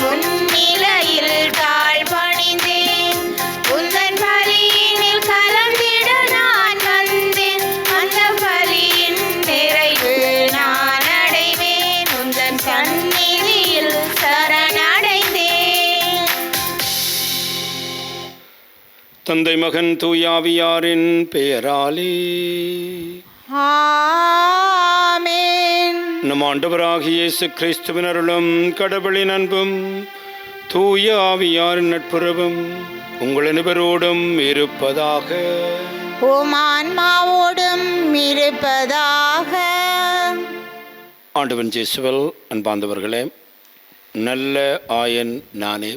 முன்னிலையில் தாழ் பணிந்தேன். உந்தன் பலியினில் கலந்திட நான் வந்தேன். அந்த பலியின் நிறைவு நான் அடைவேன். உந்தன் சந்நிதியில் சரணடைந்தேன். தந்தை மகன் தூயாவியாரின் பெயராலே ஆமென். நம் ஆண்டவராகிய இயேசு கிறிஸ்துவின் அருளும் கடவுளின் அன்பும் தூய ஆவியாரின் நட்புறவும் உங்கள் அனைவரோடும் இருப்பதாக. உம் ஆன்மாவோடும் இருப்பதாக. ஆண்டவன் இயேசுவில் அன்பார்ந்தவர்களே, நல்ல ஆயன் நானே.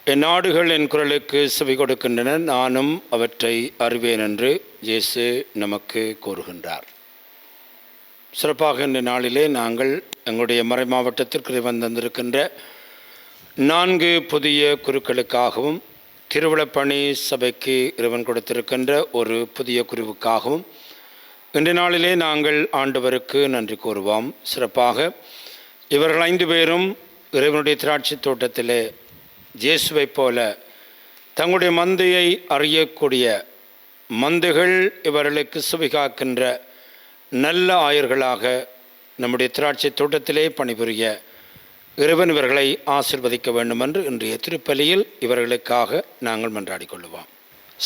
என் நாடுகள் என் குரலுக்கு செவி கொடுக்கின்றன, நானும் அவற்றை அறிவேன் என்று இயேசு நமக்கு கூறுகின்றார். சிறப்பாக இந்த நாளிலே நாங்கள் எங்களுடைய மறை மாவட்டத்திற்கு வந்திருக்கின்ற 4 புதிய குருக்களுக்காகவும் திருவிழப்பணி சபைக்கு இறைவன் கொடுத்திருக்கின்ற ஒரு புதிய குருவுக்காகவும் இன்றைய நாளிலே நாங்கள் ஆண்டவருக்கு நன்றி கூறுவோம். சிறப்பாக இவர்கள் 5 பேரும் இறைவனுடைய திராட்சை தோட்டத்திலே இயேசுவைப் போல தங்களுடைய மந்தையை அறியக்கூடிய மந்தைகள் இவர்களுக்கு சுவைகாக்கின்ற நல்ல ஆயர்களாக நம்முடைய திராட்சை தோட்டத்திலே பணிபுரிய இறைவன் இவர்களை ஆசீர்வதிக்க வேண்டும் என்று இன்றைய திருப்பலியில் இவர்களுக்காக நாங்கள் மன்றாடிக் கொள்வோம்.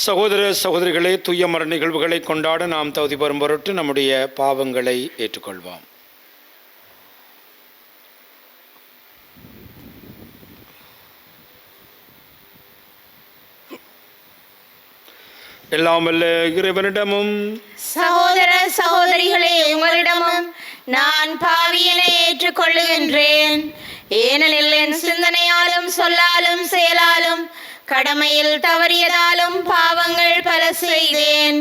சகோதர சகோதரிகளே, தூய மர நிகழ்வுகளை கொண்டாட நாம் தகுதி பெறும் பொருட்டு நம்முடைய பாவங்களை ஏற்றுக்கொள்வோம். எல்லாம் வல்ல இறைவனிடமும் சகோதர சகோதரிகளே, உங்களிடமும் நான் பாவியனை ஏற்றுக்கொள்ளுகின்றேன். ஏனெனில் என் சிந்தனையாலும் சொல்லாலும் செயலாலும் கடமையில் தவறியதாலும் பாவங்கள் பல செய்தேன்.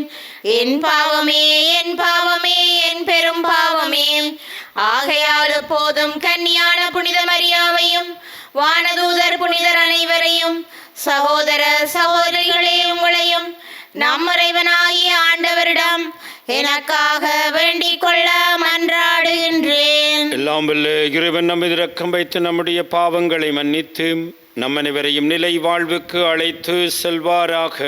என் பாவமே, என் பாவமே, என் பெரும் பாவமே. ஆகையால் எப்போதும் கன்னியான புனித மரியாவையும் வானதூதர் புனிதர் அனைவரையும், சகோதர சகோதரிகளே உங்களையும் நம் இறைவனாகிய ஆண்டவரிடம் எனக்காக வேண்டிக் கொள்ள மன்றாடுகின்றேன். எல்லாம் வல்ல இறைவன் நம்மை இரக்கம் வைத்து நம்முடைய பாவங்களை மன்னித்து நம் அனைவரையும் நிலை வாழ்வுக்கு அழைத்து செல்வாராக.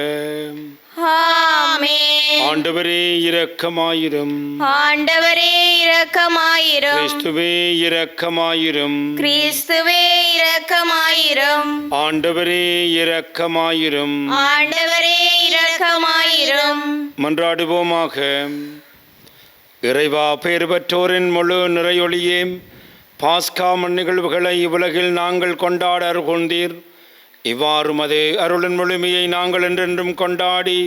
ஆமென். ஆண்டவரே இரக்கமாயிரும். ஆண்டவரே இரக்கமாயிரும். கிறிஸ்துவே இரக்கமாயிரும். கிறிஸ்துவே இரக்கமாயிரும். ஆண்டவரே இரக்கமாயிரும். ஆண்டவரே இரக்கமாயிரும். மன்றாடுவோமாக. இறைவா, பெயர் பெற்றோரின் முழு நிறையொளியே, பாஸ்கா நிகழ்வுகளை இவ்வுலகில் நாங்கள் கொண்டாட அருள்கொண்டீர். இவ்வாறு அது அருளின் முழுமையை நாங்கள் என்றென்றும் கொண்டாடி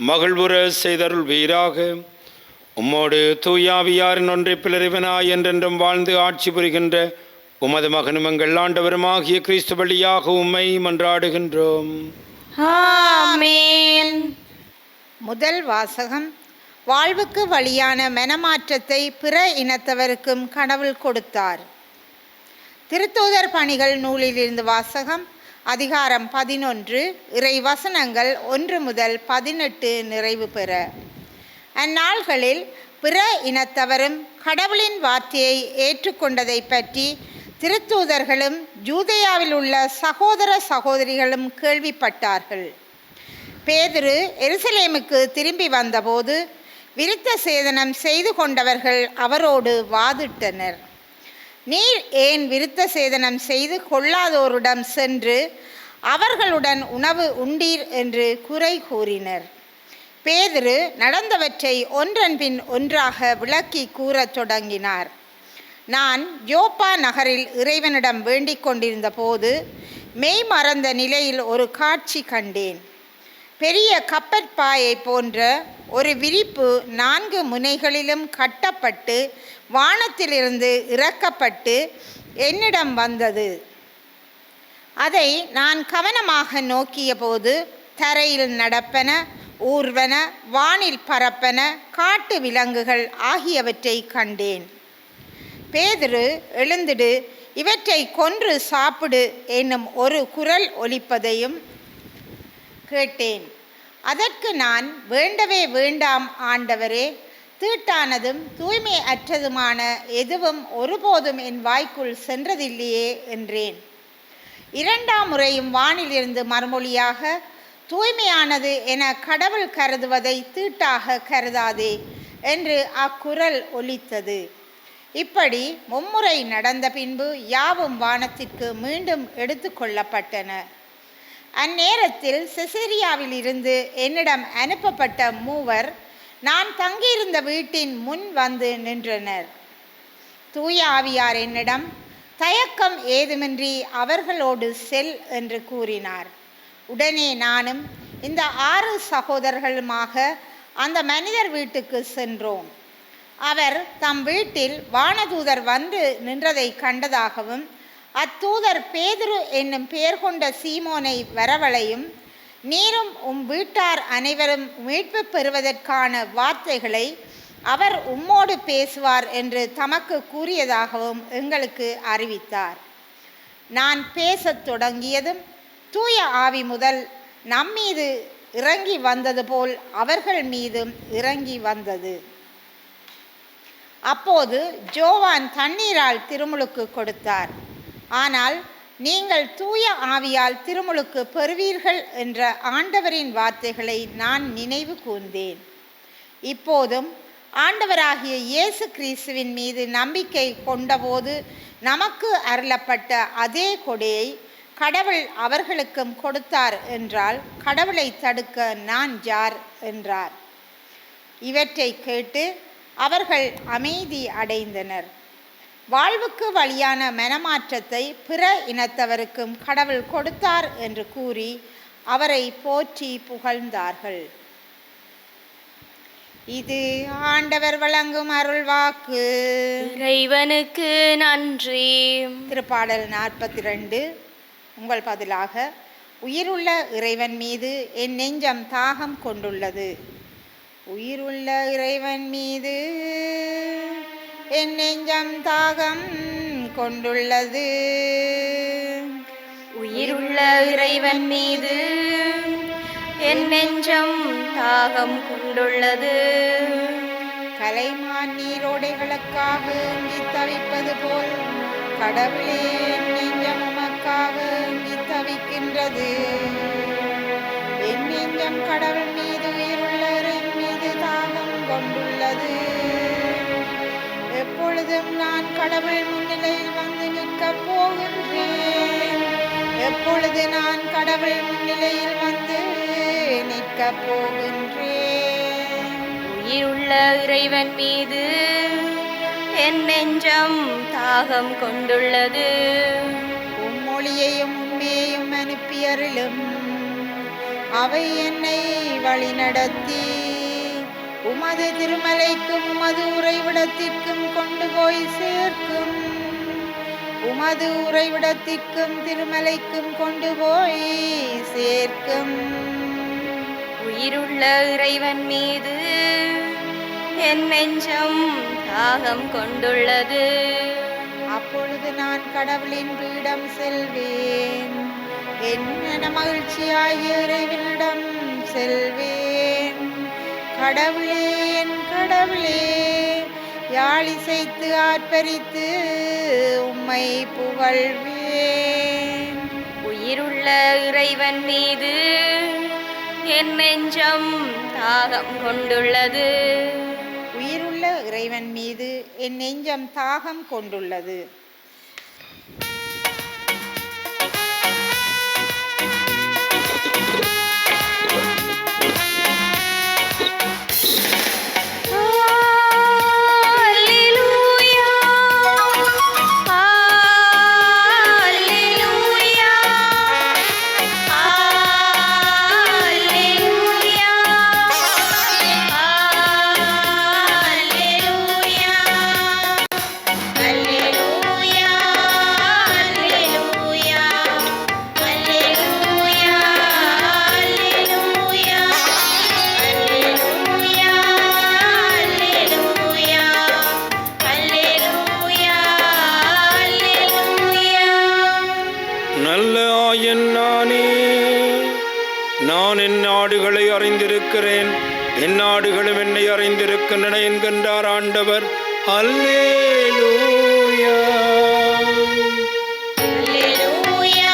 மகிழ்வுற செய்தருள் வீராக. உம்மோடு தூயாவியாரின் ஒன்றிப்பில் இறைவனாய் என்றென்றும் வாழ்ந்து ஆட்சி புரிகின்ற உமது மகனும் எங்கள் ஆண்டவருமாகிய கிறிஸ்து வழியாக உம்மை மன்றாடுகின்றோம். ஆமென். முதல் வாசகம். வாழ்வுக்கு வழியான மனமாற்றத்தை பிற இனத்தவருக்கும் கடவுள் கொடுத்தார். திருத்தூதர் பணிகள் நூலிலிருந்து வாசகம். அதிகாரம் 11, இறை வசனங்கள் 1 முதல் 18 நிறைவு பெற. அந்நாள்களில் பிற இனத்தவரும் கடவுளின் வார்த்தையை ஏற்றுக்கொண்டதை பற்றி திருத்தூதர்களும் யூதேயாவில் உள்ள சகோதர சகோதரிகளும் கேள்விப்பட்டார்கள். பேதுரு எருசலேமுக்கு திரும்பி வந்தபோது விருத்த சேதனம் செய்து கொண்டவர்கள் அவரோடு வாதிட்டனர். நீர் ஏன் விருத்த சேதனம் செய்து கொள்ளாதோரிடம் சென்று அவர்களுடன் உணவு உண்டீர் என்று குறை கூறினர். பேதுரு நடந்தவற்றை ஒன்றன் பின் ஒன்றாக விளக்கி கூறத் தொடங்கினார். நான் யோப்பா நகரில் இறைவனிடம் வேண்டிக் கொண்டிருந்த போது மெய் மறந்த நிலையில் ஒரு காட்சி கண்டேன். பெரிய கப்பற்பாயை போன்ற ஒரு விரிப்பு 4 முனைகளிலும் கட்டப்பட்டு வானத்திலிருந்து இறக்கப்பட்டு என்னிடம் வந்தது. அதை நான் கவனமாக நோக்கிய போது தரையில் நடப்பன, ஊர்வன, வானில் பறப்பன, காட்டு விலங்குகள் ஆகியவற்றை கண்டேன். பேதுரு, எழுந்திடு, இவற்றை கொன்று சாப்பிடு என்னும் ஒரு குரல் ஒலிப்பதையும் கேட்டேன். அதற்கு நான், வேண்டவே வேண்டாம் ஆண்டவரே, தீட்டானதும் தூய்மை அற்றதுமான எதுவும் ஒருபோதும் என் வாய்க்குள் சென்றதில்லையே என்றேன். 2ஆம் முறையும் வானிலிருந்து மறுமொழியாக, தூய்மையானது என கடவுள் கருதுவதை தீட்டாக கருதாதே என்று அக்குரல் ஒலித்தது. இப்படி மும்முறை நடந்த பின்பு யாவும் வானத்திற்கு மீண்டும் எடுத்து கொள்ளப்பட்டன. அந்நேரத்தில் செசரியாவில் இருந்து என்னிடம் அனுப்பப்பட்ட 3 நான் தங்கியிருந்த வீட்டின் முன் வந்து நின்றனர். தூய ஆவியார் என்னிடம், தயக்கம் ஏதுமின்றி அவர்களோடு செல் என்று கூறினார். உடனே நானும் இந்த 6 சகோதரர்களுமாக அந்த மனிதர் வீட்டுக்கு சென்றோம். அவர் தம் வீட்டில் வானதூதர் வந்து நின்றதை கண்டதாகவும், அத்தூதர் பேதுரு என்னும் பெயர் கொண்ட சீமோனை வரவழையும், நீரும் வீட்டார் அனைவரும் மீட்பு பெறுவதற்கான வார்த்தைகளை அவர் உம்மோடு பேசுவார் என்று தமக்கு கூறியதாகவும் எங்களுக்கு அறிவித்தார். நான் பேசத் தொடங்கியதும் தூய ஆவி முதல் நம்மீது இறங்கி வந்தது போல் அவர்கள் மீதும் இறங்கி வந்தது. அப்போது ஜோவான் தண்ணீரால் திருமுழுக்கு கொடுத்தார். ஆனால் நீங்கள் தூய ஆவியால் திருமுழுக்கு பெறுவீர்கள் என்ற ஆண்டவரின் வார்த்தைகளை நான் நினைவு கூர்ந்தேன். இப்போதும் ஆண்டவராகிய இயேசு கிறிஸ்துவின் மீது நம்பிக்கை கொண்டபோது நமக்கு அருளப்பட்ட அதே கொடையை கடவுள் அவர்களுக்கும் கொடுத்தார் என்றால் கடவுளை தடுக்க நான் யார் என்றார். இவற்றை கேட்டு அவர்கள் அமைதி அடைந்தனர். வாழ்வுக்கு வழியான மனமாற்றத்தை பிற இனத்தவருக்கும் கடவுள் கொடுத்தார் என்று கூறி அவரை போற்றி புகழ்ந்தார்கள். இது ஆண்டவர் வழங்கும் அருள்வாக்கு. இறைவனுக்கு நன்றி. திருப்பாடல் 42. உங்கள் பதிலாக, உயிருள்ள இறைவன் மீது என் நெஞ்சம் தாகம் கொண்டுள்ளது. உயிருள்ள இறைவன் மீது என் நெஞ்சம் தாகம் கொண்டுள்ளது. உயிருள்ள இறைவன் மீது என் நெஞ்சம் தாகம் கொண்டுள்ளது. கலைமான் நீரோடைகளுக்காக ஏங்கி தவிப்பது போல் கடவுளே என் நெஞ்சம் உமக்காக ஏங்கி தவிக்கின்றது. என் நெஞ்சம் கடவுள் மீது, உயிருள்ள இறைவன் மீது தாகம் கொண்டுள்ளது. எப்பொழுதும் நான் கடவுள் முன்னிலையில் வந்து நிற்கப் போகின்றேன். எப்பொழுது நான் கடவுள் முன்னிலையில் வந்து நிற்கப் போகின்றேன். உயிருள்ள இறைவன் மீது என் நெஞ்சம் தாகம் கொண்டுள்ளது. உம்மொழியையும் உண்மையையும் அனுப்பி அருளும். அவை என்னை வழிநடத்தி உமது திருமலைக்கும் உமது உறைவிடத்திற்கும் கொண்டு போய் சேர்க்கும். உமது உறைவிடத்திற்கும் திருமலைக்கும் கொண்டு போய் சேர்க்கும். உயிருள்ள இறைவன் மீது என் நெஞ்சம் தாகம் கொண்டுள்ளது. அப்பொழுது நான் கடவுளின் பீடம் செல்வேன். என்ன மகிழ்ச்சியாகிய இறைவனிடம் செல்வேன். கடவுளே, என் கடவுளே, யாழிசைத்து ஆர்ப்பரித்து உம்மை புகழ்வேன். உயிருள்ள இறைவன் மீது என் நெஞ்சம் தாகம் கொண்டுள்ளது. உயிருள்ள இறைவன் மீது என் நெஞ்சம் தாகம் கொண்டுள்ளது. நான் என் நாடுகளை அறிந்திருக்கிறேன். என் நாடுகளும் என்னை அறிந்திருக்கின்றன என்கின்றார் ஆண்டவர். அல்லேலூயா. அல்லேலூயா,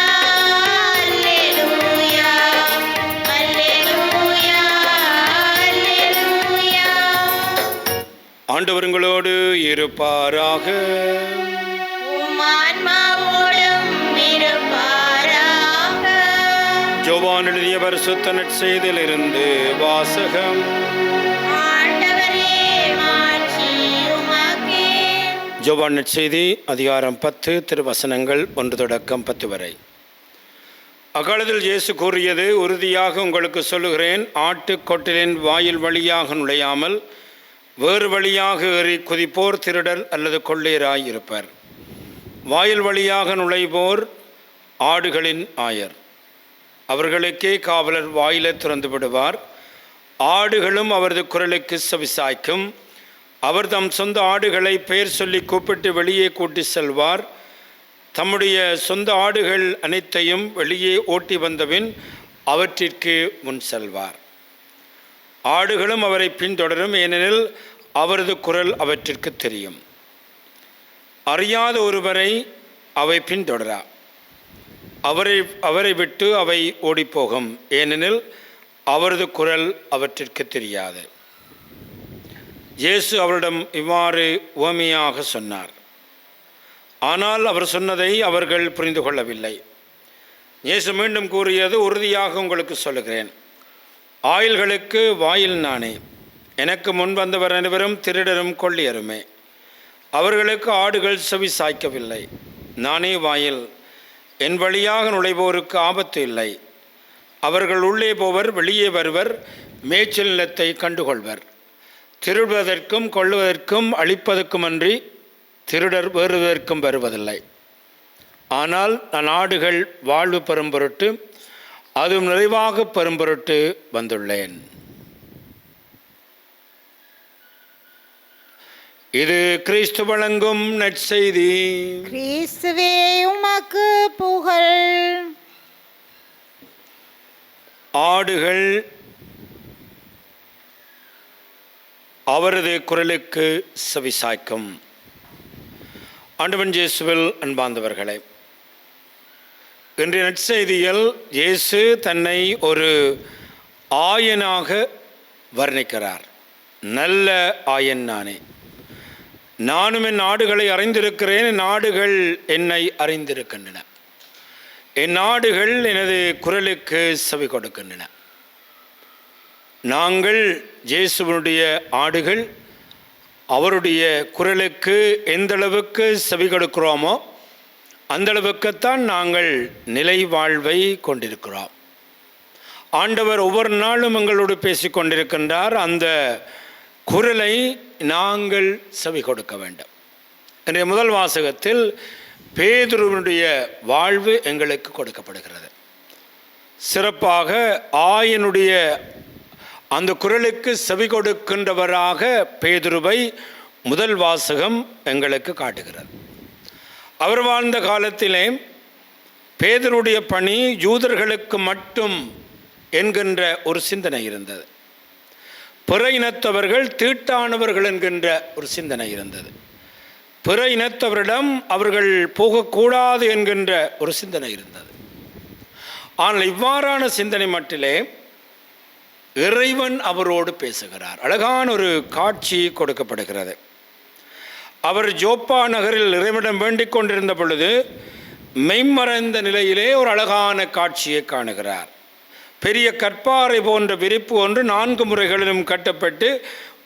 அல்லேலூயா, அல்லேலூயா, அல்லேலூயா. ஆண்டவர் உங்களோடு இருப்பாராக. உம் ஆன்மாவோடும் இருப்பாராக. யோவான் எழுதிய பரிசுத்த நற்செய்தியிலிருந்து வாசகம். ஆண்டவரே, மாட்சி உமக்கே. யோவான் நற்செய்தி அதிகாரம் 10 திருவசனங்கள் 1 தொடக்கம் 10 வரை. அக்காலத்தில் இயேசு கூறியது, உறுதியாக உங்களுக்கு சொல்லுகிறேன், ஆட்டுக்கொட்டிலின் வாயில் வழியாக நுழையாமல் வேறு வழியாக ஏறி குதிப்போர் திருடர் அல்லது கொள்ளையராய் இருப்பர். வாயில் வழியாக நுழைவோர் ஆடுகளின் ஆயர். அவர்களுக்கே காவலர் வாயிலை திறந்து விடுவார். ஆடுகளும் அவரது குரலுக்கு செவிசாய்க்கும். அவர் தம் சொந்த ஆடுகளை பெயர் சொல்லி கூப்பிட்டு வெளியே கூட்டி செல்வார். தம்முடைய சொந்த ஆடுகள் அனைத்தையும் வெளியே ஓட்டி வந்தபின் அவற்றிற்கு முன் செல்வார். ஆடுகளும் அவரை பின்தொடரும், ஏனெனில் அவரது குரல் அவற்றிற்கு தெரியும். அறியாத ஒருவரை அவை பின்தொடரா. அவரை விட்டு அவை ஓடிப்போகும், ஏனெனில் அவரது குரல் அவற்றிற்கு தெரியாது. இயேசு அவரிடம் இவ்வாறு உவமையாக சொன்னார். ஆனால் அவர் சொன்னதை அவர்கள் புரிந்து கொள்ளவில்லை. இயேசு மீண்டும் கூறியது, உறுதியாக உங்களுக்கு சொல்லுகிறேன், ஆயில்களுக்கு வாயில் நானே. எனக்கு முன் வந்தவர் அனைவரும் திருடரும் கொள்ளையருமே. அவர்களுக்கு ஆடுகள் செவி சாய்க்கவில்லை. நானே வாயில். என் வழியாக நுழைவோருக்கு ஆபத்து இல்லை. அவர்கள் உள்ளே போவர், வெளியே வருவர், மேய்ச்சல் நிலத்தை கண்டுகொள்வர். திருடுவதற்கும் கொள்ளுவதற்கும் அழிப்பதற்குமன்றி திருடர் வேறுவதற்கும் வருவதில்லை. ஆனால் நான் ஆடுகள் வாழ்வு பெறும் பொருட்டு, அதுவும் நிறைவாக பெறும் பொருட்டு வந்துள்ளேன். இது கிறிஸ்து வழங்கும் நற்செய்தி. கிறிஸ்துவே உமக்கு புகழ். ஆடுகள் அவரது குரலுக்கு செவிசாய்க்கும். ஆண்டவன் இயேசுவில் அன்பார்ந்தவர்களே, இன்றைய நற்செய்தியில் இயேசு தன்னை ஒரு ஆயனாக வர்ணிக்கிறார். நல்ல ஆயன் நானே. நானும் என் ஆடுகளை அறிந்திருக்கிறேன், என் ஆடுகள் என்னை அறிந்திருக்கின்றன. என் ஆடுகள் எனது குரலுக்கு செவி கொடுக்கின்றன. நாங்கள் இயேசுவினுடைய ஆடுகள். அவருடைய குரலுக்கு எந்தளவுக்கு செவி கொடுக்கிறோமோ அந்தளவுக்குத்தான் நாங்கள் நிலை வாழ்வை கொண்டிருக்கிறோம். ஆண்டவர் ஒவ்வொரு நாளும் எங்களோடு பேசிக்கொண்டிருக்கின்றார். அந்த குரலை நாங்கள் செவி கொடுக்க வேண்டும். இன்றைய முதல் வாசகத்தில் பேதுருவினுடைய வாழ்வு எங்களுக்கு கொடுக்கப்படுகிறது. சிறப்பாக ஆயனுடைய அந்த குரலுக்கு செவி கொடுக்கின்றவராக பேதுருவை முதல் வாசகம் எங்களுக்கு காட்டுகிறது. அவர் வாழ்ந்த காலத்திலே பேதுருடைய பணி யூதர்களுக்கு மட்டும் என்கின்ற ஒரு சிந்தனை இருந்தது. பிற இனத்தவர்கள் தீட்டானவர்கள் என்கின்ற ஒரு சிந்தனை இருந்தது. பிற இனத்தவரிடம் அவர்கள் போகக்கூடாது என்கின்ற ஒரு சிந்தனை இருந்தது. ஆனால் இவ்வாறான சிந்தனை மட்டிலே இறைவன் அவரோடு பேசுகிறார். அழகான ஒரு காட்சி கொடுக்கப்படுகிறது. அவர் ஜோப்பா நகரில் இறைவனிடம் வேண்டிக் கொண்டிருந்த பொழுது மெய்மறைந்த நிலையிலே ஒரு அழகான காட்சியை காணுகிறார். பெரிய கற்பாறை போன்ற விரிப்பு ஒன்று 4 முறைகளிலும் கட்டப்பட்டு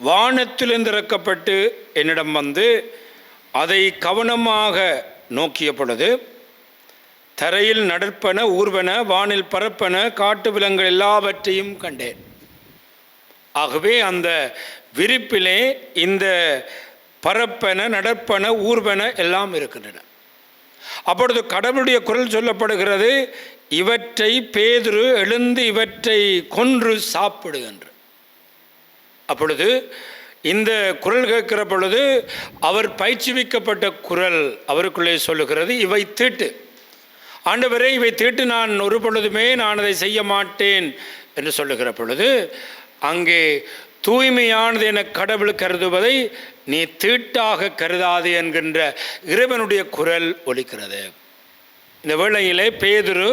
வானத்திலிருந்து இறக்கப்பட்டு என்னிடம் வந்து அதை கவனமாக நோக்கிய பொழுது தரையில் நடற்பன, ஊர்வன, வானில் பரப்பன, காட்டு விலங்குகள் எல்லாவற்றையும் கண்டேன். ஆகவே அந்த விரிப்பிலே இந்த பரப்பன, நடப்பன, ஊர்வன எல்லாம் இருக்கின்றன. அப்பொழுது கடவுளுடைய குரல் சொல்லப்படுகிறது, இவற்றை பேதுரு எழுந்து இவற்றை கொன்று சாப்பிடு என்று. அப்பொழுது இந்த குரல் கேட்கிற பொழுது அவர் பயிற்சிவிக்கப்பட்ட குரல் அவருக்குள்ளே சொல்லுகிறது, இவை தீட்டு. ஆண்டவரே, இவை தீட்டு, நான் ஒரு பொழுதுமே நான் அதை செய்ய மாட்டேன் என்று சொல்லுகிற பொழுது அங்கே தூய்மையானது என கடவுள் கருதுவதை நீ தீட்டாக கருதாது என்கின்ற இறைவனுடைய குரல் ஒலிக்கிறது. இந்த வேளையிலே பேதுரு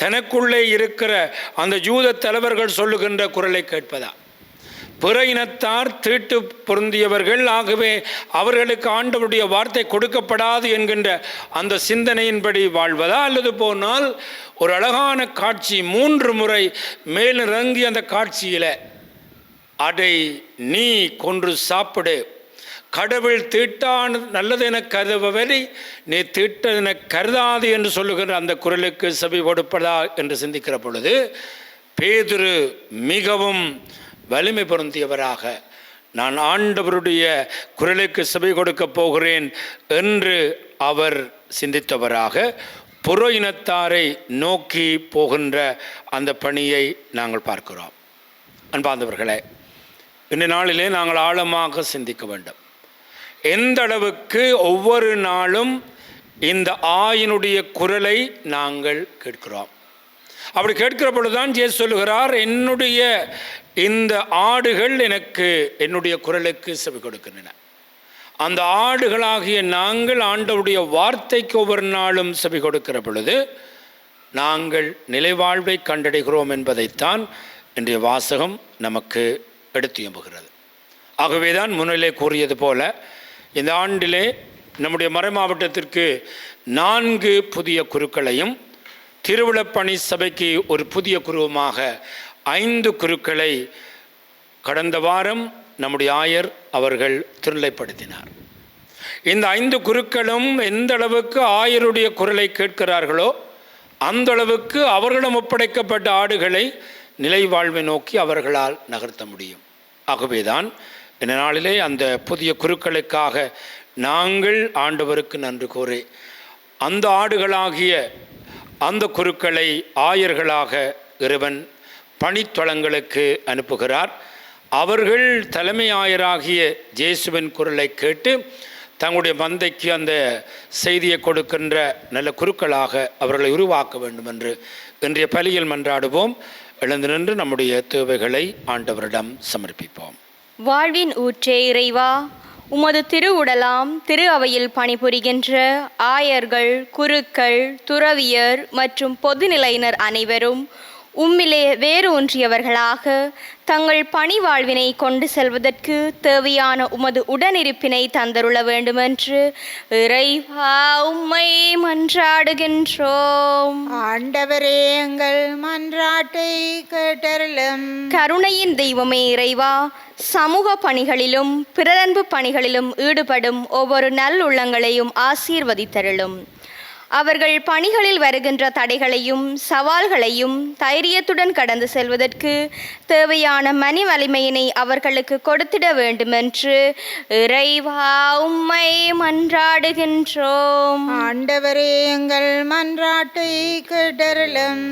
தனக்குள்ளே இருக்கிற அந்த யூத தலைவர்கள் சொல்லுகின்ற குரலை கேட்பதா? பிற இனத்தார் தீட்டு பொருந்தியவர்கள், ஆகவே அவர்களுக்கு ஆண்டவருடைய வார்த்தை கொடுக்கப்படாது என்கின்ற அந்த சிந்தனையின்படி வாழ்வதா? அல்லது போனால் ஒரு அழகான காட்சி, 3 முறை மேலிறங்கி அந்த காட்சியில் அதை நீ கொன்று சாப்பிடு, கடவுள் தீட்டான நல்லதென கருதுபவரை நீ தீட்டென கருதாது என்று சொல்லுகின்ற அந்த குரலுக்கு செவி கொடுப்பதா என்று சிந்திக்கிற பொழுது பேதுரு மிகவும் வலிமை பொருந்தியவராக, நான் ஆண்டவருடைய குரலுக்கு செவி கொடுக்கப் போகிறேன் என்று அவர் சிந்தித்தவராக புற இனத்தாரை நோக்கி போகின்ற அந்த பணியை நாங்கள் பார்க்கிறோம். அன்பார்ந்தவர்களே, இந்த நாளிலே நாங்கள் ஆழமாக சிந்திக்க வேண்டும். எந்த அளவுக்கு ஒவ்வொரு நாளும் இந்த ஆயினுடைய குரலை நாங்கள் கேட்கிறோம். அப்படி கேட்கிற பொழுதுதான் இயேசு சொல்லுகிறார், என்னுடைய இந்த ஆடுகள் எனக்கு என்னுடைய குரலுக்கு செவி கொடுக்கின்றன. அந்த ஆடுகளாகிய நாங்கள் ஆண்டவருடைய வார்த்தைக்கு ஒவ்வொரு நாளும் செவி கொடுக்கிற பொழுது நாங்கள் நிலைவாழ்வை கண்டடைகிறோம் என்பதைத்தான் இன்றைய வாசகம் நமக்கு எடுத்து எம்புகிறது. ஆகவேதான் முன்னிலே கூறியது போல இந்த ஆண்டிலே நம்முடைய மறை மாவட்டத்திற்கு 4 புதிய குருக்களையும், திருவிழப்பணி சபைக்கு ஒரு புதிய குருவுமாக 5 குருக்களை கடந்த வாரம் நம்முடைய ஆயர் அவர்கள் திருநிலைப்படுத்தினார். இந்த 5 குருக்களும் எந்த அளவுக்கு ஆயருடைய குரலை கேட்கிறார்களோ அந்த அளவுக்கு அவர்களிடம் ஒப்படைக்கப்பட்ட ஆடுகளை நிலை வாழ்வை நோக்கி அவர்களால் நகர்த்த முடியும். ஆகவேதான் இந்த நாளிலே அந்த புதிய குருக்களுக்காக நாங்கள் ஆண்டவருக்கு நன்றி கூறி அந்த ஆடுகளாகிய அந்த குருக்களை ஆயர்களாக இறைவன் பணித்தளங்களுக்கு அனுப்புகிறார். அவர்கள் தலைமை ஆயராகிய இயேசுவின் குரலை கேட்டு தங்களுடைய மந்தைக்கு அந்த செய்தியை கொடுக்கின்ற நல்ல குருக்களாக அவர்களை உருவாக்க வேண்டும் என்று இன்றைய பலியில் மன்றாடுவோம். எழுந்து நின்று நம்முடைய தேவைகளை ஆண்டவரிடம் சமர்ப்பிப்போம். வாழ்வின் ஊற்றே இறைவா, உமது திருவுடலாம் திரு அவையில் பணிபுரிகின்ற ஆயர்கள், குருக்கள், துறவியர் மற்றும் பொதுநிலையினர் அனைவரும் உம்மிலே வேறு ஒன்றியவர்களாக தங்கள் பணி வாழ்வினை கொண்டு செல்வதற்கு தேவையான உமது உடனிருப்பினை தந்தருள வேண்டுமென்று இறைவா உம்மை மன்றாடுகின்றோம். ஆண்டவரே, எங்கள் மன்றாட்டை கேட்டருளும். கருணையின் தெய்வமே இறைவா, சமூக பணிகளிலும் பிறரன்பு பணிகளிலும் ஈடுபடும் ஒவ்வொரு நல்லுள்ளங்களையும் ஆசீர்வதித்தருளும். அவர்கள் பணிகளில் வருகின்ற தடைகளையும் சவால்களையும் தைரியத்துடன் கடந்து செல்வதற்கு தேவையான மனி வலிமையினை அவர்களுக்கு கொடுத்திட வேண்டுமென்று இறைவா உம்மை மன்றாடுகின்றோம். ஆண்டவரே, எங்கள் மன்றாட்டை கேட்டருளும்.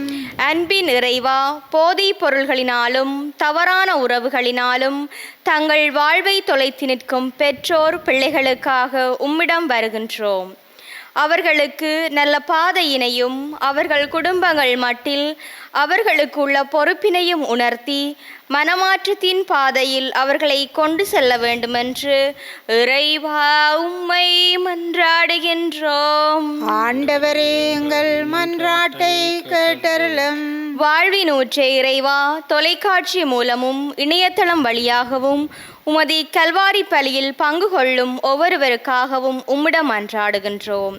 அன்பின் இறைவா, போதைப் பொருள்களினாலும் தவறான உறவுகளினாலும் தங்கள் வாழ்வை தொலைத்து நிற்கும் பெற்றோர் பிள்ளைகளுக்காக உம்மிடம் வருகின்றோம். அவர்களுக்கு நல்ல பாதையினையும் அவர்கள் குடும்பங்கள் மட்டில் அவர்களுக்கு உள்ள பொறுப்பினையும் உணர்த்தி மனமாற்றத்தின் பாதையில் அவர்களை கொண்டு செல்ல வேண்டுமென்று இறைவா உம்மை மன்றாடுகின்றோம். ஆண்டவரே, எங்கள் மன்றாட்டை கேட்டருளும். வாழ்வின் ஊற்றே இறைவா, தொலைக்காட்சி மூலமும் இணையதளம் வழியாகவும் உமது கல்வாரி பலியில் பங்கு கொள்ளும் ஒவ்வொருவருக்காகவும் உம்மிடம் மன்றாடுகின்றோம்.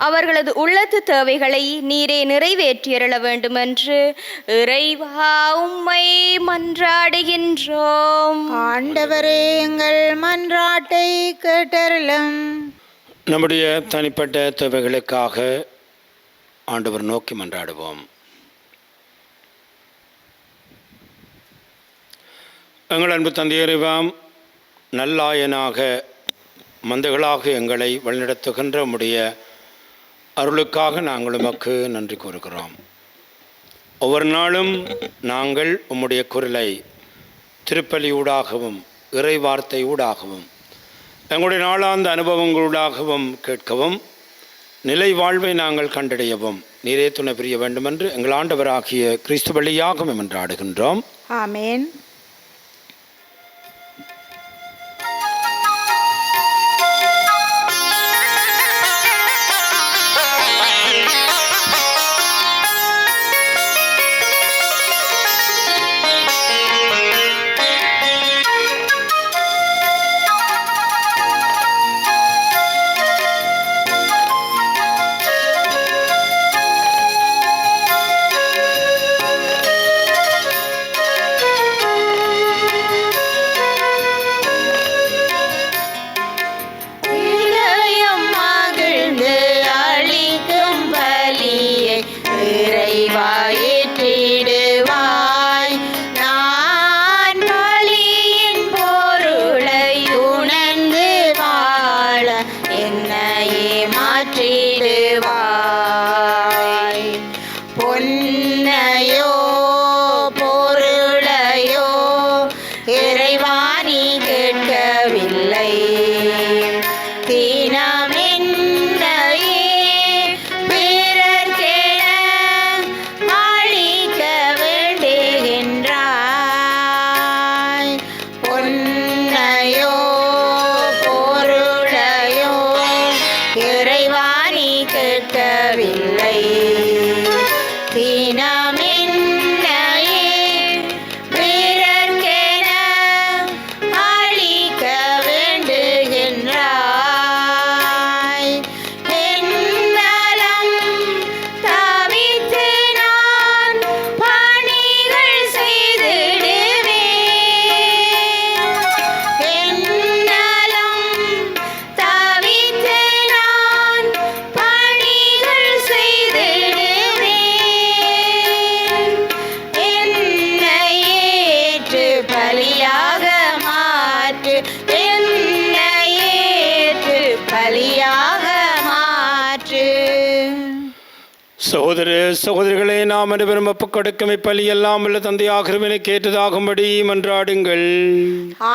அவர்களது உள்ளத்து தேவைகளை நீரே நிறைவேற்றியருள வேண்டுமென்று இறைவா உம்மை மன்றாடுகின்றோம். ஆண்டவரே, எங்கள் மன்றாட்டை கேட்டருளும். நம்முடைய தனிப்பட்ட தேவைகளுக்காக ஆண்டவர் நோக்கி மன்றாடுவோம். எங்கள் அன்பு தந்தை இறைவாம், நல்லாயனாக மந்தைகளாக எங்களை வழிநடத்துகின்ற உம்முடைய அருளுக்காக நாங்கள் உமக்கு நன்றி கூறுகிறோம். ஒவ்வொரு நாளும் நாங்கள் உம்முடைய குரலை திருப்பலி ஊடாகவும் இறை வார்த்தை ஊடாகவும் எங்களுடைய நாளாந்த அனுபவங்களூடாகவும் கேட்கவும் நிலை வாழ்வை நாங்கள் கண்டடையவும் நீரே துணை புரிய வேண்டுமென்று எங்கள் ஆண்டவராகிய கிறிஸ்து வழியாக மன்றாடுகின்றோம். ஆமேன். பொன்னையோ பொருளையோ இறைவாணி கேட்கவில்லை. தினமென்னையே பிறர்க்கென அளிக்க வேண்டுகின்றாய். பொன்னையோ பொருளையோ இறைவாணி கேட்கவில்லை. தினமென்னையே பிறர்க்கென அளிக்க வேண்டுகின்றாய். என் நலம் தவித்து நான் பணிகள் செய்திடுவேன். என் நலம் தவித்து நான் பணிகள் செய்திடுவேன். என்னை ஏற்று பலியாக மாற்று. என்னை ஏற்று பலியாக மாற்று. சகோதர சகோதரிகளே, நாம் அனைவரும் ஒப்புக் கொடுக்கும் இப்பலி எல்லாம் உள்ள தந்தையாகிறவனை கேட்டதாகும்படி மன்றாடுங்கள்.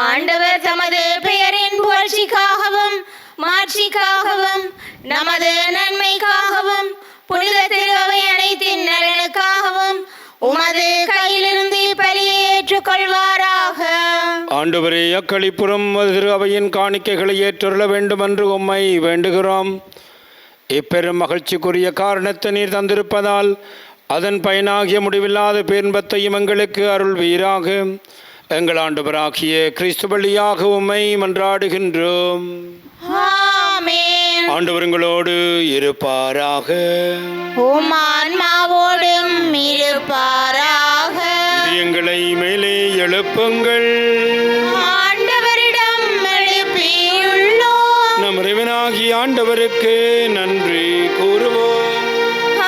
ஆண்டவர் தமது பெயரின் புகழ்ச்சிக்காகவும் மாட்சிக்காகவும் நமது நன்மைக்காகவும் புனித திருவை அனைத்தின் நலனுக்காகவும் உமது கையிலிருந்து பலியை ஏற்றுக்கொள்வாராக. ஆண்டவரே, அக்களிப்புறம் திரு அவையின் காணிக்கைகளை ஏற்றுள்ள வேண்டும் என்று உம்மை வேண்டுகிறோம். இப்பெரும் மகிழ்ச்சிக்குரிய காரணத்தை நீர் தந்திருப்பதால் அதன் பயனாகிய முடிவில்லாத பேன்பத்தையும் எங்களுக்கு அருள்வீராக. எங்கள் ஆண்டவராகிய கிறிஸ்து வழியாக உம்மை மன்றாடுகின்றோம். ஆமென். ஆண்டவர் உங்களோடு இருப்பாராக. உம் ஆன்மாவோடும் இருப்பாராக. எங்களை மேலே எழுப்புங்கள். ஆண்டவரிடம் எழுப்பியுள்ளோம். நம் இறைவனாகிய ஆண்டவருக்கு நன்றி கூறுவோம்.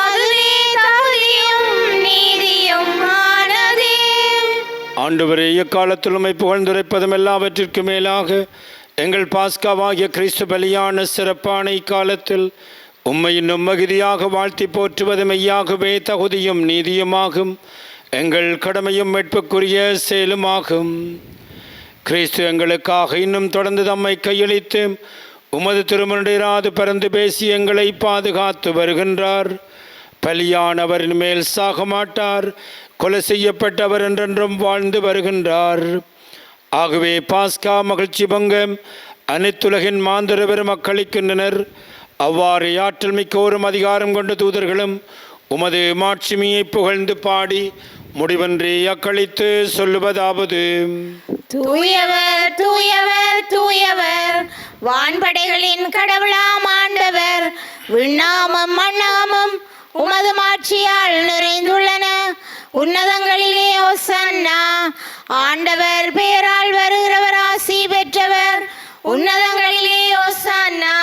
அதுவே தகுதியும் நீதியும் ஆனதே. ஆண்டவரே, எக்காலத்தில் உம்மை புகழ்ந்துரைப்பதும் எல்லாவற்றிற்கும் மேலாக எங்கள் பாஸ்காவாகிய கிறிஸ்து பலியான சிறப்பான இக்காலத்தில் உம்மை இன்னும் மகிழ்ச்சியாக வாழ்த்தி போற்றுவது மெய்யாகவே தகுதியும் நீதியுமாகும். எங்கள் கடமையும் மீட்புக்குரிய செயலுமாகும். கிறிஸ்து எங்களுக்காக இன்னும் தொடர்ந்து தம்மை கையளித்து உமது திருமணராது பறந்து பேசி எங்களை பாதுகாத்து வருகின்றார். பலியானவரின் மேல் சாக மாட்டார். கொலை செய்யப்பட்டவர் என்றென்றும் வாழ்ந்து வருகின்றார். ஆகவே பாஸ்கா மகிழ்ச்சி பொங்க அனைத்துலகின் மாந்தர பெருமக்களிக்கின்றனர். அவ்வாறு ஆற்றல் மிக்கோரும் அதிகாரம் கொண்ட தூதர்களும் உமது மாட்சிமையை புகழ்ந்து பாடி முடிவன்றி அக்களித்து சொல்லுவதாவது: தூயவர் தூயவர் தூயவர், வான்படைகளின் கடவுளாம் ஆண்டவர். விண்ணாமும் மண்ணாமும் உமது மாட்சியால் நிறைந்துள்ளன. உன்னதங்களிலே ஓசன்னா. ஆண்டவர் பெயரால் வருகிறவர் ஆசி பெற்றவர். உன்னதங்களிலே ஓசன்னா.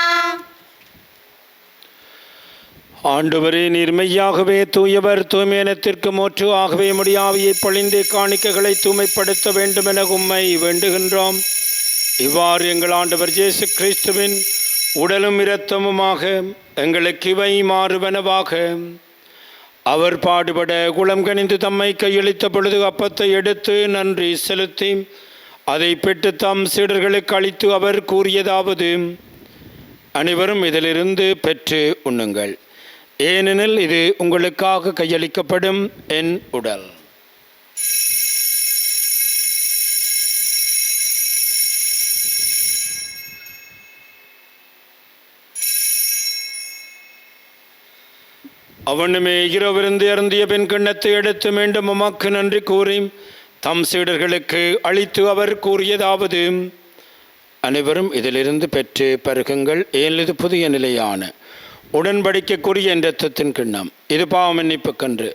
ஆண்டவரே, நீர் மெய்யாகவே தூயவர். தூய்மையினத்திற்கு மோற்று ஆகவே முடியாவியை பொழிந்து காணிக்கைகளை தூய்மைப்படுத்த வேண்டும் என உம்மை வேண்டுகின்றோம். இவ்வாறு எங்கள் ஆண்டவர் இயேசு கிறிஸ்துவின் உடலும் இரத்தமுமாக எங்களுக்கு இவை மாறுவனவாக. அவர் பாடுபட குளம் கனிந்து தம்மை கையளித்த பொழுது அப்பத்தை எடுத்து நன்றி செலுத்தி அதை பெற்று தம் சீடர்களுக்கு அளித்து அவர் கூறியதாவது: அனைவரும் இதிலிருந்து பெற்று உண்ணுங்கள், ஏனெனில் இது உங்களுக்காக கையளிக்கப்படும் என் உடல். அவனுமே இரவிருந்து அருந்திய பின் கிண்ணத்தை எடுத்து மீண்டும் உமக்கு நன்றி கூறி தம் சீடர்களுக்கு அளித்து அவர் கூறியதாவது: அனைவரும் இதிலிருந்து பெற்று பருகுங்கள், ஏன் இது புதிய நிலையான உடன்படிக்கைக்குரிய இரத்தத்தின் கிண்ணம். இது பாவ மன்னிப்புக்கன்று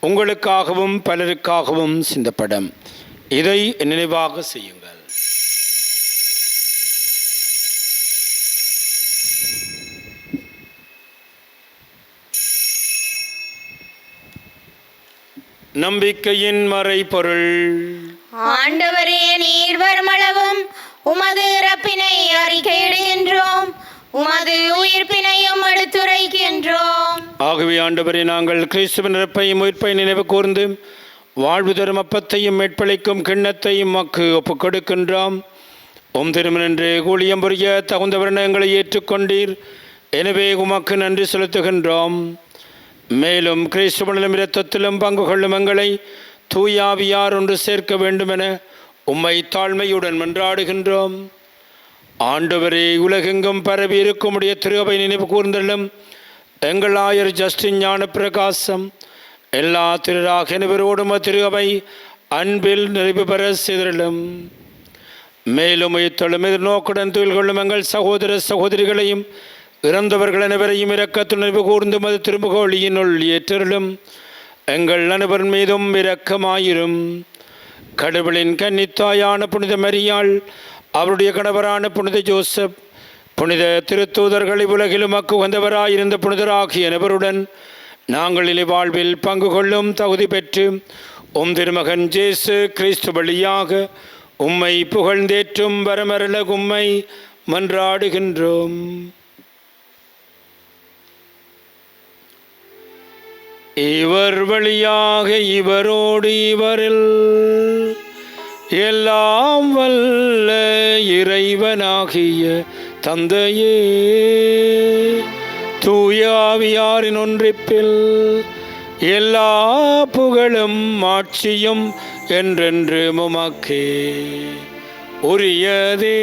உங்களுக்காகவும் பலருக்காகவும் சிந்தப்படும். இதை நினைவாக செய்யுங்கள். நம்பிக்கையின் மறைபொருள். ஆண்டவரே, நீர் வருமளவும் உமது இறப்பினை அறிக்கையிடுகின்றோம். உமது உயிர்ப்பினையும் எடுத்துரைக்கின்றோம். ஆகவே ஆண்டவரே, நாங்கள் கிறிஸ்துவின் இறப்பையும் உயிர்ப்பை நினைவு கூர்ந்து வாழ்வு தரும் அப்பத்தையும் மீட்பளிக்கும் கிண்ணத்தையும் மக்கு ஒப்புக் கொடுக்கின்றோம். திருமணன்று கூலியம் புரிய தகுந்த வருணங்களை ஏற்றுக்கொண்டீர். எனவே உமக்கு நன்றி செலுத்துகின்றோம். மேலும் கிறிஸ்துவனிலும் இரத்தத்திலும் பங்கு கொள்ளும் எங்களை தூயாவியார் ஒன்று சேர்க்க வேண்டுமென உம்மை தாழ்மையுடன் மன்றாடுகின்றோம். ஆண்டவரே, உலகெங்கும் பரவி இருக்குமுடைய திருவை நினைவு கூர்ந்தள்ளும் எங்கள் ஆயர் ஜஸ்டின் ஞான பிரகாசம் எல்லா திருராக அனைவரோடும் திருவை அன்பில் நிறைவு பெற செய்தலும். மேலும் உயிர்த்தெழும் எதிர்நோக்குடன் துயில் கொள்ளும் எங்கள் சகோதர சகோதரிகளையும் இறந்தவர்கள் அனைவரையும் இரக்கத்துடன் நினைவு கூர்ந்து மது திருமுகொழியினுள் ஏற்றலும். எங்கள் அனைவர் மீதும் இரக்கமாயிரும். கடவுளின் கன்னித்தாயான புனித மரியாள், அவருடைய கணவரான புனித ஜோசப், புனித திருத்தூதர்கள், உலகிலும் மக்கு வந்தவராயிருந்த புனிதராகிய அனைவருடன் நாங்கள் இனி வாழ்வில் பங்கு கொள்ளும் தகுதி பெற்று திருமகன் ஜேசு கிறிஸ்து வழியாக உம்மை புகழ்ந்தேற்றும் வரமரல உம்மை மன்றாடுகின்றோம். இவர் வழியாக இவரோடு இவரில் எல்லாம் வல்ல இறைவனாகிய தந்தையே, தூயாவியாரின் ஒன்றிப்பில் எல்லா புகழும் ஆட்சியும் என்றென்று உமக்கே உரியதே.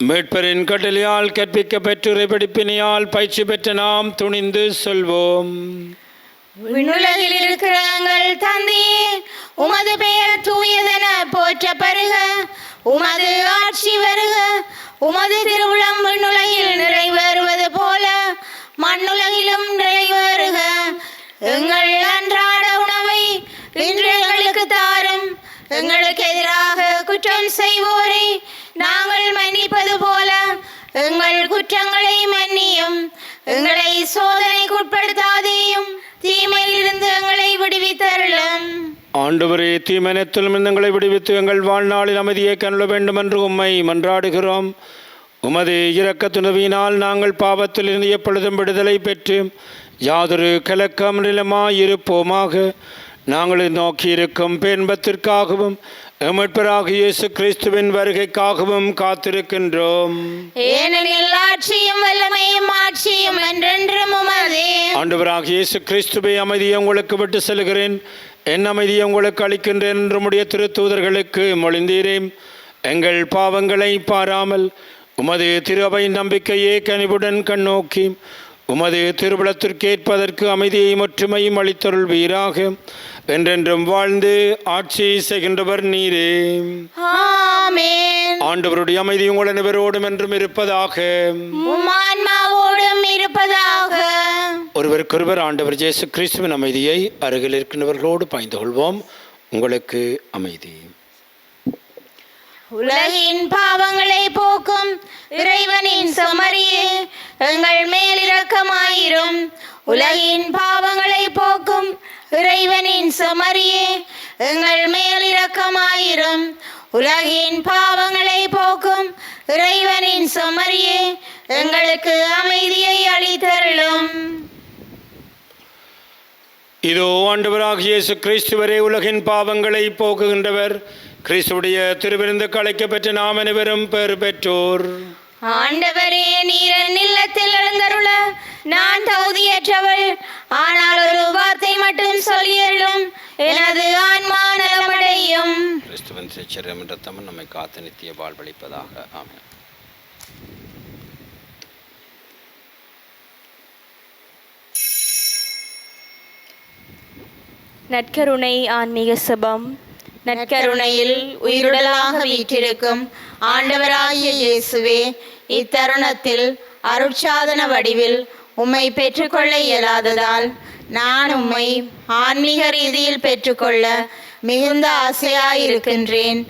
மீட்பரின் கட்டளையால் கற்பிக்க பெற்ற படிப்பினையால் பயிற்சி பெற்ற நாம் துணிந்து சொல்வோம். விண்ணுலகில் இருக்கிற எங்கள் தந்தையே, உமது பெயர் தூயதென போற்ற பெறுக. உமது ஆட்சி வருக. உமது திருவுளம் விண்ணுலகில் நிறைவேறுவது போல மண்ணுலகிலும் நிறைவேறுக. எங்கள் அன்றாட உணவை இன்று எங்களுக்கு தாரும். எங்களுக்கு எதிராக குற்றம் செய்வோரை நாங்கள் மன்னிப்பது போல எங்கள் குற்றங்களை மன்னியும். எங்களை சோதனைக்கு உட்படுத்தாதேயும், தீமையிலிருந்து எங்களை விடுவித்தருளும். ஆண்டவரே, தீமனத்திலும் எங்களை விடுவித்து எங்கள் வாழ்நாளில் அமைதியை கருள வேண்டும் என்று உம்மை மன்றாடுகிறோம். உமது இரக்கத்துணவியினால் நாங்கள் பாவத்தில் இருந்து எப்பொழுதும் விடுதலை பெற்று யாதொரு கலக்கம் நிலமாயிருப்போமாக. நாங்கள் நோக்கியிருக்கும் பேன்பத்திற்காகவும் மீட்பராக இயேசு கிறிஸ்துவின் வருகைக்காகவும் காத்திருக்கின்றோம். ஏனெனில் ஆட்சியும் வல்லமையும் ஆட்சியும் என்றென்றும் உமதே. ஆண்டவராக இயேசு கிறிஸ்துவை அமைதியை உங்களுக்கு விட்டு செல்கிறேன், என் அமைதியை உங்களுக்கு அளிக்கின்றேன் என்று உம்முடைய திருத்தூதர்களுக்கு மொழிந்தீரேன். எங்கள் பாவங்களை பாராமல் உமது திரு அவை நம்பிக்கையே கனிவுடன் கண்ணோக்கி உமது திருவுளத்திற்கேற்பதற்கு அமைதியையும் ஒற்றுமையும் அளித்தருள்வீராக. என்றென்றும் வாழ்ந்து ஆட்சி செய்கின்றவர் நீரே. ஆமென். ஆண்டவருடைய அமைதி உங்கள் அனைவரோடும் என்றும் இருப்பதாக. உம் ஆன்மாவோடும் இருப்பதாக. ஒருவருக்கொருவர் ஆண்டவர் இயேசு கிறிஸ்துவின் அமைதியை அருகில் இருக்கின்றவர்களோடு பகிர்ந்து கொள்வோம். உங்களுக்கு அமைதி. உலகின் பாவங்களை போக்கும் இறைவனின் செம்மறியே, எங்கள் மேல் இரக்கமாயிரும். உலகின் பாவங்களை போக்கும் இறைவனின் செம்மறியே, எங்கள் மேல் இரக்கமாயிரும். உலகின் பாவங்களை போக்கும் இறைவனின் செம்மறியே, எங்களுக்கு அமைதியை அளித்தருளும். இதோ ஆண்டவராகிய இயேசு கிறிஸ்துவரே, உலகின் பாவங்களை போக்குகின்றவர். கிறிஸ்துவுடைய திருவிருந்துக்கு அழைக்கப்பெற்ற நாம் அனைவரும் பெறு பெற்றோர். ஆண்டவரே, நீர் என் இல்லத்தில் எழுந்தருள நான் தகுதியற்றவள். ஆனால் ஒரு வார்த்தை மட்டும் சொல்லியருளும், எனது ஆன்மா நலமடையும். கிறிஸ்துவின் சிச்சரம் என்ற தமிழ் நம்மை காத்து நித்திய வாழ்வளிப்பதாக. ஆமென். நற்கருணை ஆன்மீக சபம். நற்கருணையில் உயிருடலாக வீற்றிருக்கும் ஆண்டவராகிய இயேசுவே, இத்தருணத்தில் அருட்சாதன வடிவில் உம்மை பெற்றுக்கொள்ள இயலாததால் நான் உம்மை ஆன்மீக ரீதியில் பெற்றுக்கொள்ள மிகுந்த ஆசையாயிருக்கின்றேன்.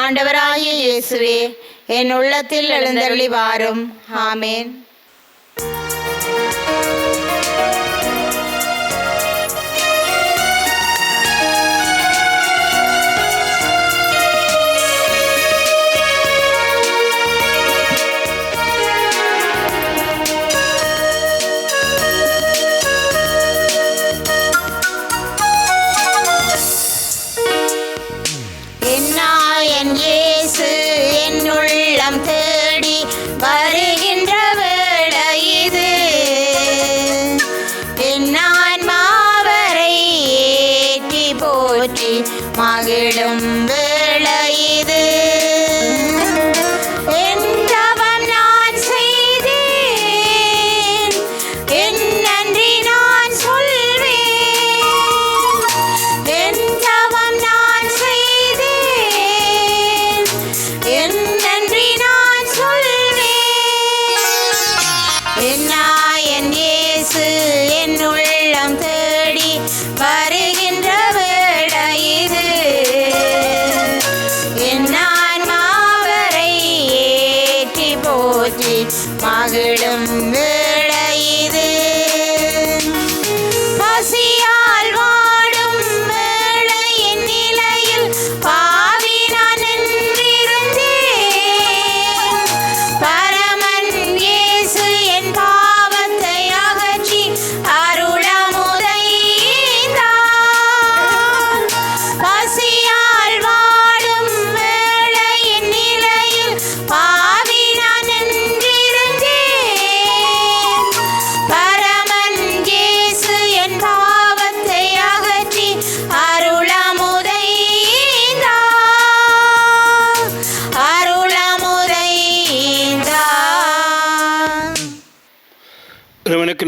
ஆண்டவராகிய இயேசுவே, என் உள்ளத்தில் எழுந்தருளி வாரும். ஆமேன்.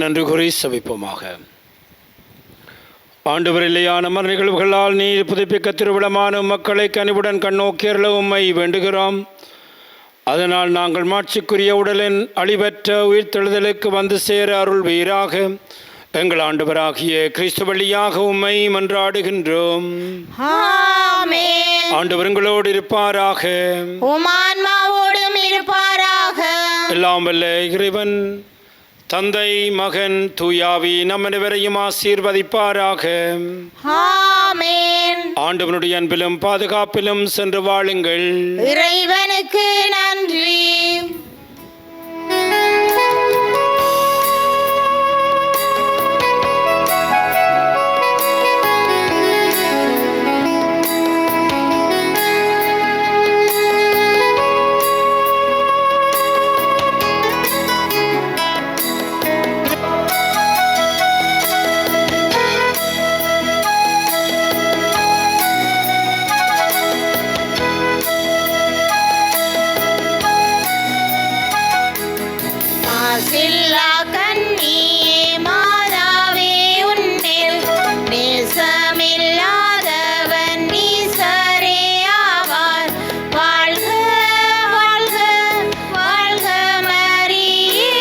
நன்றி கூறி செபிப்போமாக. ஆண்டவர் இல்லையான மர நிகழ்வுகளால் நீர் புதுப்பிக்க திருவிழமான மக்களை கனிவுடன் கண்ணோக்கியர்ல உம்மை வேண்டுகிறோம். அதனால் நாங்கள் மாட்சிக்குரிய உடலின் அழிவற்ற உயிர்த்தெழுதலுக்கு வந்து சேர அருள் வீராக எங்கள் ஆண்டவராகிய கிறிஸ்து வழியாக உம்மை மன்றாடுகின்றோம். ஆமென். ஆண்டவர் உங்களோடு இருப்பாராக, உமான்மாவோடும் இருப்பாராக. எல்லாம் வல்ல இறைவன் தந்தை மகன் தூயாவி நம் அனைவரையும் ஆசீர்வதிப்பாராக. ஆமென். ஆண்டவனுடைய அன்பிலும் பாதுகாப்பிலும் சென்று வாழுங்கள். இறைவனுக்கு நன்றி. மாசில்லா கன்னியே மாதாவே உன்னில் நேசமில்லாதவன் நீசரே ஆவார். வாழ்க வாழ்க வாழ்க மரியே,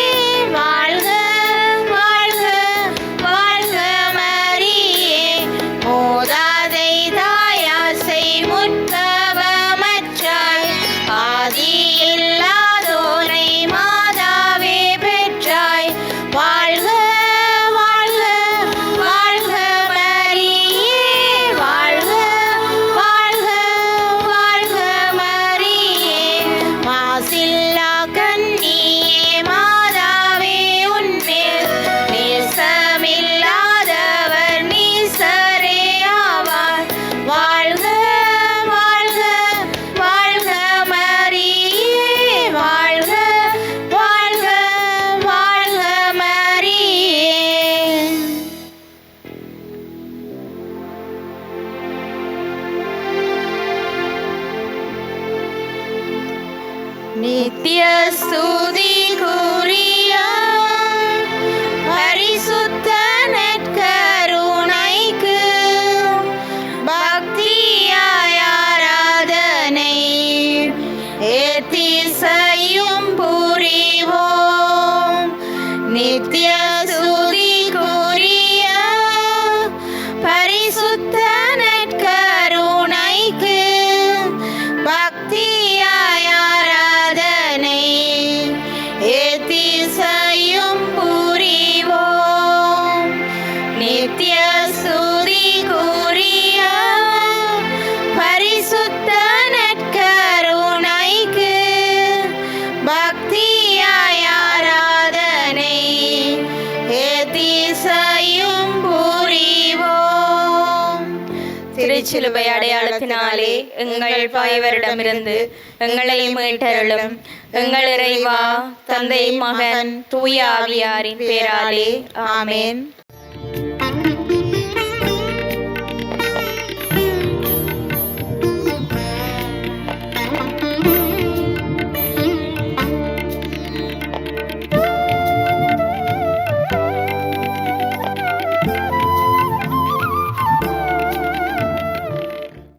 வாழ்க வாழ்க வாழ்க மரியே. மோதாதை தாயாசை முற்பவமற்றாய், ஆதியில்லாதோரை மாதாவே பெற்றாய். வாழ்க வாழ்க வாழ்க மரியே, வாழ்க வாழ்க வாழ்க மரியே. மாசில்லா கன்னியே மாதாவே உன்மேல் நேசமில்லாதவர் நீசரே ஆவார். வாழ்க வாழ்க வாழ்க மரியே, வாழ்க வாழ்க வாழ்க மரியே. நித்திய ஸ்துதிக்குரிய பரிசுத்த நற்கருணைக்கு பக்தியாய் ஆராதனை ஏத்திசையும் புரிவோம். நித்திய ஸ்துதிக்குரிய பரிசுத்த நற்கருணைக்கு பக்தியாய் ஆராதனை ஏத்திசையும் புரிவோம். நித்திய ஸ்துதிக்குரிய பரிசுத்த நற்கருணைக்கு பக்தியாய் ஆராதனை ஏத்திசையும் புரிவோம். திருச்சிலுவை அடையாளத்தினாலே எங்கள் பாய்வரிடமிருந்து எங்களை மீட்டருளும். எங்கள் இறைவா, தந்தை மகன் தூய ஆவியாரின் பேராலே ஆமென்.